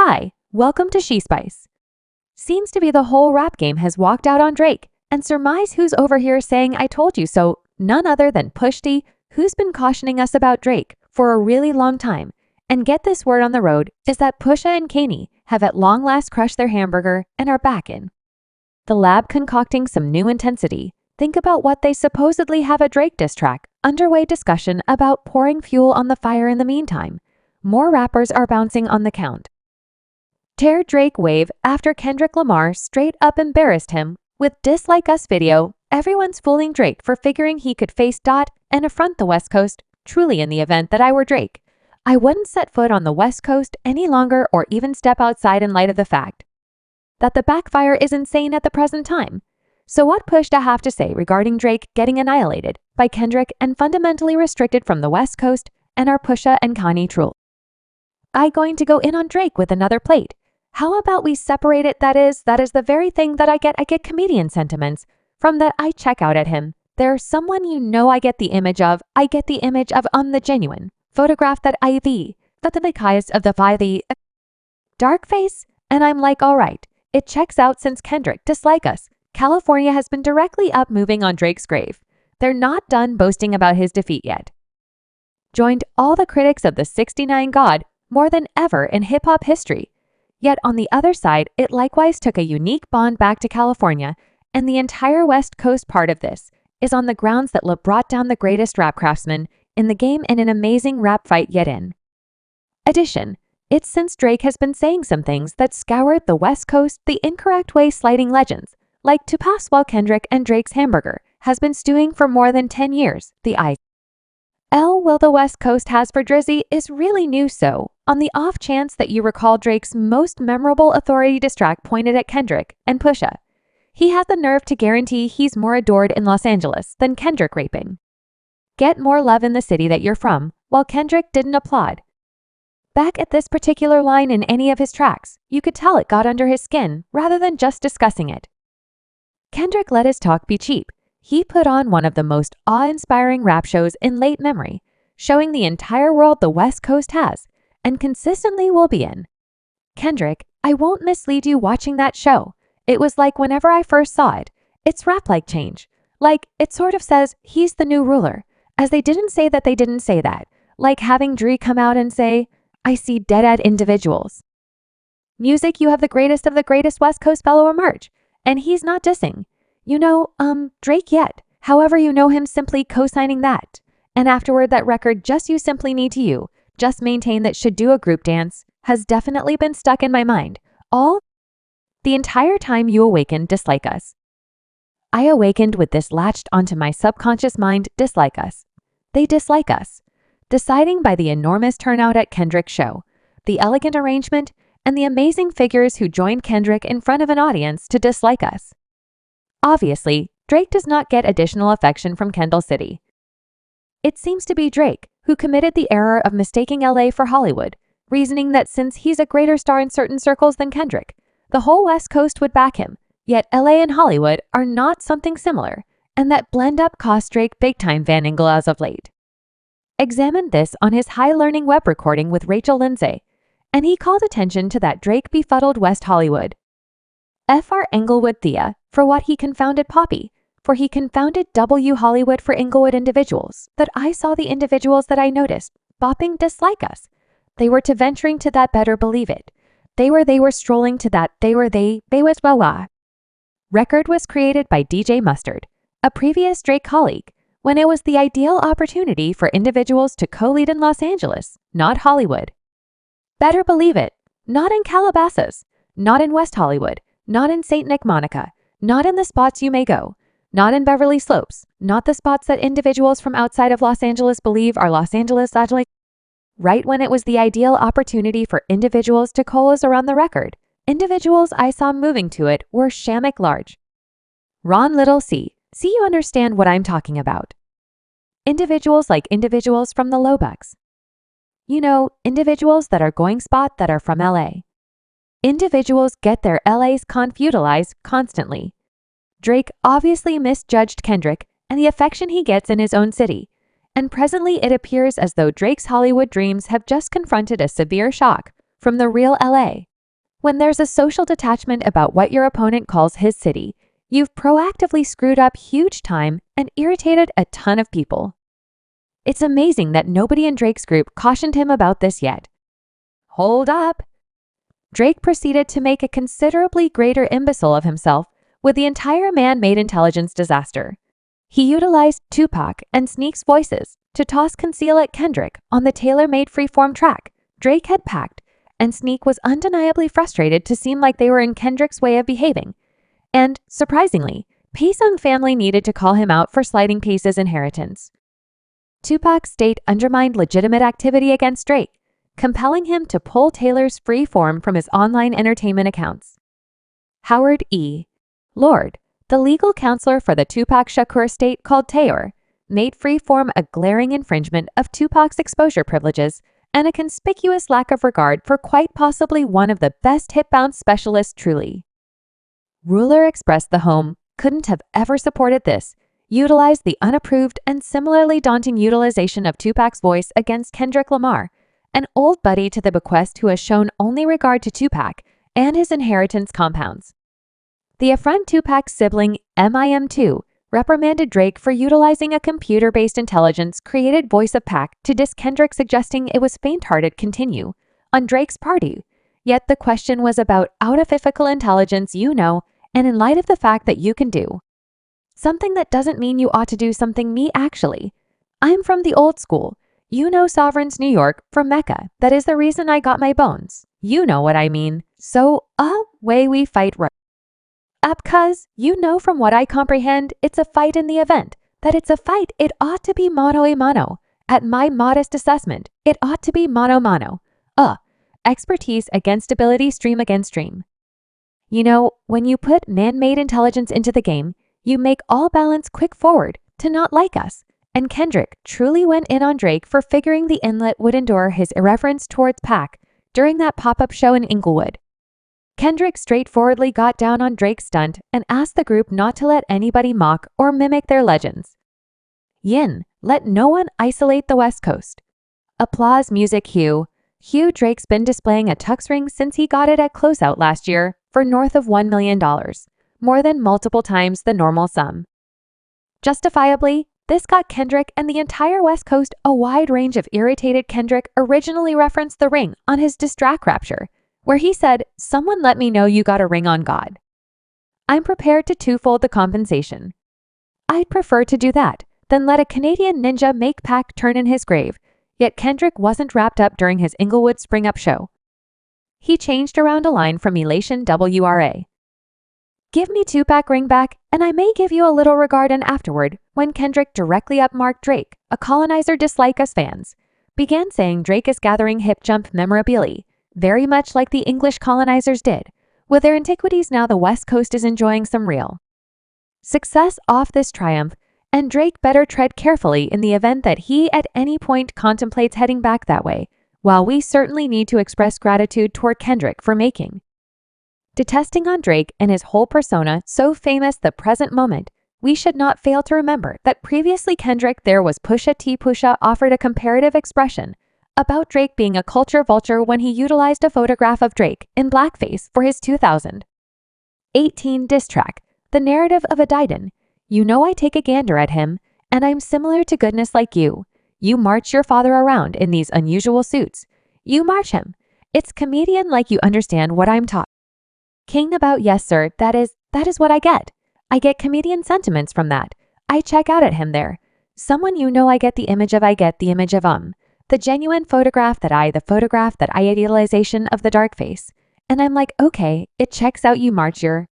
Hi, welcome to She Spice. Seems to be the whole rap game has walked out on Drake, and surmise who's over here saying I told you so, none other than Pusha, who's been cautioning us about Drake for a really long time. And get this word on the road is that Pusha and Kanye have at long last crushed their hamburger and are back in the lab concocting some new intensity. Think about what they supposedly have a Drake diss track underway, discussion about pouring fuel on the fire. In the meantime, more rappers are bouncing on the count. Tear Drake wave after Kendrick Lamar straight up embarrassed him with Dislike Us video. Everyone's fooling Drake for figuring he could face dot and affront the West Coast. Truly, in the event that I were Drake, I wouldn't set foot on the West Coast any longer or even step outside in light of the fact that the backfire is insane at the present time. So what Pusha have to say regarding Drake getting annihilated by Kendrick and fundamentally restricted from the West Coast, and are Pusha and Kanye true? I going to go in on Drake with another plate. How about we separate it? That is the very thing that I get comedian sentiments from, that I check out at him. There's someone I get the image of. I get the image of the genuine photograph that the highest of the dark face, and I'm like, all right, it checks out. Since Kendrick Dislike Us, California has been directly up moving on Drake's grave. They're not done boasting about his defeat yet. Joined all the critics of the 69 God more than ever in hip-hop history. Yet on the other side, it likewise took a unique bond back to California, and the entire West Coast part of this is on the grounds that brought down the greatest rap craftsman in the game in an amazing rap fight yet in addition. It's since Drake has been saying some things that scoured the West Coast the incorrect way, slighting legends like to pass, while Kendrick and Drake's hamburger has been stewing for more than 10 years. The will the West Coast has for Drizzy is really new. So, on the off chance that you recall Drake's most memorable authority diss track pointed at Kendrick and Pusha, he has the nerve to guarantee he's more adored in Los Angeles than Kendrick raping "Get more love in the city that you're from," while Kendrick didn't applaud back at this particular line in any of his tracks. You could tell it got under his skin rather than just discussing it. Kendrick let his talk be cheap. He put on one of the most awe-inspiring rap shows in late memory, showing the entire world the West Coast has and consistently will be in. Kendrick, I won't mislead you watching that show. It was like whenever I first saw it, it's rap-like change. Like, it sort of says he's the new ruler, as they didn't say that they didn't say that. Like having Dre come out and say, I see dead-ad individuals. Music, you have the greatest of the greatest West Coast fellow emerge, and he's not dissing Drake yet. However, him simply co-signing that. And afterward, that record, Just You Simply Need to Just Maintain That Should Do a Group Dance, has definitely been stuck in my mind all the entire time you awakened Dislike Us. I awakened with this latched onto my subconscious mind. Dislike us. They dislike us. Deciding by the enormous turnout at Kendrick's show, the elegant arrangement, and the amazing figures who joined Kendrick in front of an audience to dislike us. Obviously, Drake does not get additional affection from Kendall City. It seems to be Drake who committed the error of mistaking LA for Hollywood, reasoning that since he's a greater star in certain circles than Kendrick, the whole West Coast would back him. Yet LA and Hollywood are not something similar, and that blend-up cost Drake big-time Van Ingle as of late. Examined this on his high-learning web recording with Rachel Lindsay, and he called attention to that Drake befuddled West Hollywood. Fr Englewood Thea for what he confounded Poppy, for he confounded W Hollywood for Inglewood individuals, that I saw the individuals that I noticed, bopping Dislike Us. They were to venturing to that, better believe it. They were strolling to that, they was blah. Record was created by DJ Mustard, a previous Drake colleague, when it was the ideal opportunity for individuals to co-lead in Los Angeles, not Hollywood. Better believe it, not in Calabasas, not in West Hollywood, not in St. Nick Monica, not in the spots you may go, not in Beverly Slopes, not the spots that individuals from outside of Los Angeles believe are Los Angeles. Right when it was the ideal opportunity for individuals to coalesce around the record, individuals I saw moving to it were Shamrock large. Ron Little C. See, you understand what I'm talking about. Individuals like individuals from the Lobucks. Individuals that are going spot that are from LA. Individuals get their LA's confutalized constantly. Drake obviously misjudged Kendrick and the affection he gets in his own city, and presently it appears as though Drake's Hollywood dreams have just confronted a severe shock from the real LA. When there's a social detachment about what your opponent calls his city, you've proactively screwed up huge time and irritated a ton of people. It's amazing that nobody in Drake's group cautioned him about this yet. Hold up! Drake proceeded to make a considerably greater imbecile of himself with the entire man-made intelligence disaster. He utilized Tupac and Sneak's voices to toss Conceal at Kendrick on the tailor-made freeform track Drake had packed, and Sneak was undeniably frustrated to seem like they were in Kendrick's way of behaving. And, surprisingly, Pace's family needed to call him out for sliding Pace's inheritance. Tupac's state undermined legitimate activity against Drake, compelling him to pull Taylor's free form from his online entertainment accounts. Howard E. Lord, the legal counselor for the Tupac Shakur estate called Taylor, made freeform a glaring infringement of Tupac's exposure privileges and a conspicuous lack of regard for quite possibly one of the best hip-bounce specialists truly. Ruler expressed the home couldn't have ever supported this, utilized the unapproved and similarly daunting utilization of Tupac's voice against Kendrick Lamar, an old buddy to the bequest who has shown only regard to Tupac and his inheritance compounds. The affront Tupac's sibling, MIM2, reprimanded Drake for utilizing a computer-based intelligence-created voice of Pac to diss Kendrick, suggesting it was faint-hearted continue on Drake's party. Yet the question was about artificial intelligence, and in light of the fact that you can do something that doesn't mean you ought to do something. Me, actually. I'm from the old school. Sovereign's New York from Mecca. That is the reason I got my bones. You know what I mean. So, way we fight right. Cuz, from what I comprehend, it's a fight in the event. That it's a fight, it ought to be mano a mano. At my modest assessment, it ought to be mano mano. Expertise against ability, stream against stream. When you put man-made intelligence into the game, you make all balance quick forward to not like us. And Kendrick truly went in on Drake for figuring the inlet would endure his irreverence towards Pac during that pop-up show in Inglewood. Kendrick straightforwardly got down on Drake's stunt and asked the group not to let anybody mock or mimic their legends. Yin, let no one isolate the West Coast. Applause music Hugh. Drake's been displaying a tux ring since he got it at Closeout last year for north of $1 million, more than multiple times the normal sum. Justifiably, this got Kendrick and the entire West Coast a wide range of irritated. Kendrick originally referenced the ring on his diss track Rapture, where he said, "Someone let me know you got a ring on God." I'm prepared to twofold the compensation. I'd prefer to do that than let a Canadian ninja make Pac turn in his grave, yet Kendrick wasn't wrapped up during his Inglewood Spring Up show. He changed around a line from Elation WRA. "Give me Tupac ring back, and I may give you a little regard." And afterward, when Kendrick directly upmarked Drake, a colonizer dislike us fans, began saying Drake is gathering hip jump memorabilia, very much like the English colonizers did. With their antiquities now, the West Coast is enjoying some real success off this triumph, and Drake better tread carefully in the event that he at any point contemplates heading back that way, while we certainly need to express gratitude toward Kendrick for making detesting on Drake and his whole persona so famous the present moment. We should not fail to remember that previously Kendrick there was Pusha offered a comparative expression about Drake being a culture vulture when he utilized a photograph of Drake in blackface for his 2018 diss track, The Narrative of a Diden. I take a gander at him, and I'm similar to goodness like you. You march your father around in these unusual suits. You march him. It's comedian like you understand what I'm talking about. Yes, sir, that is what I get. I get comedian sentiments from that. I check out at him there. Someone I get the image of the genuine photograph that I idealization of the dark face. And I'm like, okay, it checks out. You march your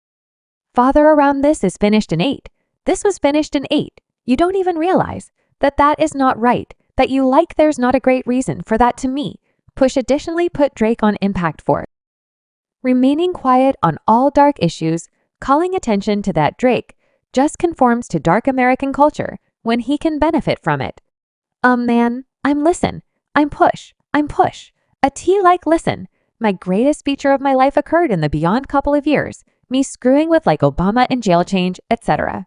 father around. This is finished in 8. This was finished in 8. You don't even realize that is not right, that you like. There's not a great reason for that to me. Push additionally put Drake on impact for remaining quiet on all dark issues, calling attention to that Drake just conforms to dark American culture when he can benefit from it. Man, I'm push. A T like listen. My greatest feature of my life occurred in the beyond couple of years, me screwing with like Obama and jail change, etc.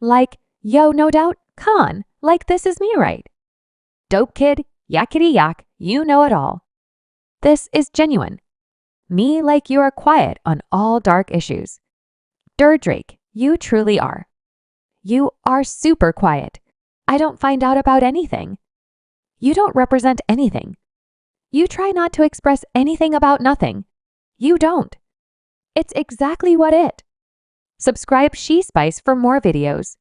Like, yo, no doubt, come on, like this is me, right? Dope kid, yakety yak, you know it all. This is genuine. Me like you are quiet on all dark issues. Drake, you truly are. You are super quiet. I don't find out about anything. You don't represent anything. You try not to express anything about nothing. You don't. It's exactly what it. Subscribe She Spice for more videos.